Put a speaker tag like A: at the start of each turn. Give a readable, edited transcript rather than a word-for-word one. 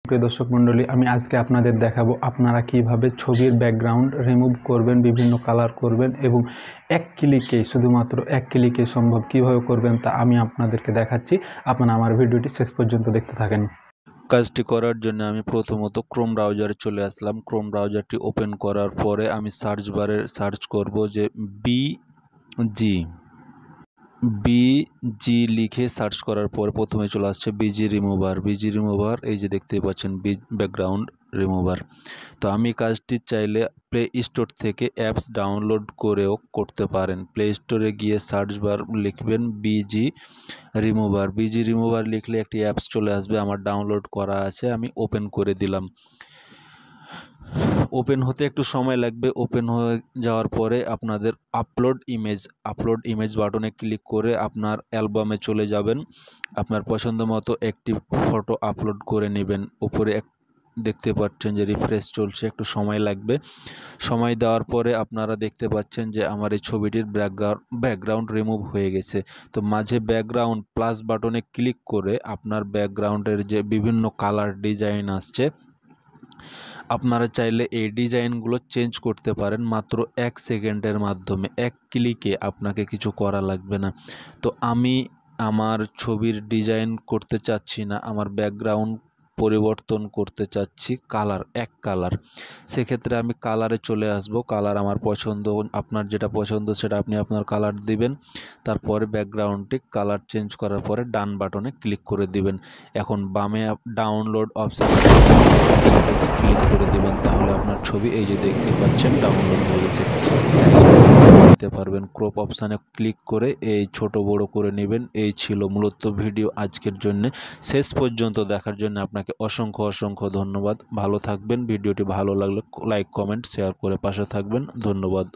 A: প্রিয় দর্শক মণ্ডলী, আমি আজকে আপনাদের দেখাবো আপনারা কিভাবে ছবির ব্যাকগ্রাউন্ড রিমুভ করবেন, বিভিন্ন কালার করবেন এবং এক ক্লিকে, শুধুমাত্র এক ক্লিকে সম্ভব কিভাবে করবেন তা আমি আপনাদেরকে দেখাচ্ছি। আপনারা আমার ভিডিওটি শেষ পর্যন্ত দেখতে থাকেন।
B: কাজটি করার জন্য আমি প্রথমত ক্রোম ব্রাউজারে চলে আসলাম। ক্রোম ব্রাউজারটি ওপেন করার পরে আমি সার্চ বারে সার্চ করব যে বিজি লিখে সার্চ করার পরে প্রথমে চলে আসছে বিজি রিমুভার। এই যে দেখতে পাচ্ছেন ব্যাকগ্রাউন্ড রিমুভার। তো আমি কাজটি চাইলে প্লে স্টোর থেকে অ্যাপস ডাউনলোড করেও করতে পারেন। প্লে স্টোরে গিয়ে সার্চ বার লিখবেন বিজি রিমুভার লিখলে একটি অ্যাপস চলে আসবে, আমার ডাউনলোড করা আছে। আমি ওপেন করে দিলাম। ওপেন হতে একটু সময় লাগবে। ওপেন হয়ে যাওয়ার পরে আপনাদের আপলোড ইমেজ বাটনে ক্লিক করে আপনার অ্যালবামে চলে যাবেন। আপনার পছন্দ মতো একটি ফটো আপলোড করে নেবেন। উপরে দেখতে পাচ্ছেন যে রিফ্রেশ চলছে, একটু সময় লাগবে। সময় দেওয়ার পরে আপনারা দেখতে পাচ্ছেন যে আমার এই ছবিটির ব্যাকগ্রাউন্ড রিমুভ হয়ে গেছে। তো মাঝে ব্যাকগ্রাউন্ড প্লাস বাটনে ক্লিক করে আপনার ব্যাকগ্রাউন্ডের যে বিভিন্ন কালার ডিজাইন আসছে, আপনারা চাইলে এই ডিজাইনগুলো চেঞ্জ করতে পারেন মাত্র 1 সেকেন্ডের মাধ্যমে। এক ক্লিকে আপনাকে কিছু করা লাগবে না। তো আমি আমার ছবির ডিজাইন করতে চাচ্ছি না, আমার ব্যাকগ্রাউন্ড পরিবর্তন করতে চাচ্ছি এক কালার। সেক্ষেত্রে আমি কালারে চলে আসব। কালার আমার পছন্দ, আপনার যেটা পছন্দ সেটা আপনি আপনার কালার দিবেন। তারপরে ব্যাকগ্রাউন্ডটি কালার চেঞ্জ করার পরে ডান বাটনে ক্লিক করে দিবেন। এখন বামে ডাউনলোড অপশান ক্লিক করে দেবেন, তাহলে আপনার ছবি এই যে দেখতে পাচ্ছেন ডাউনলোড হয়ে গেছে। দিতে পারবেন। ক্রপ অপশানে ক্লিক করে এই ছোট বড় করে নেবেন। এই ছিল মূলত ভিডিও আজকের জন্য। শেষ পর্যন্ত দেখার জন্য আপনাকে অসংখ্য ধন্যবাদ। ভালো থাকবেন। ভিডিওটি ভালো লাগলে লাইক, কমেন্ট, শেয়ার করে পাশে থাকবেন। ধন্যবাদ।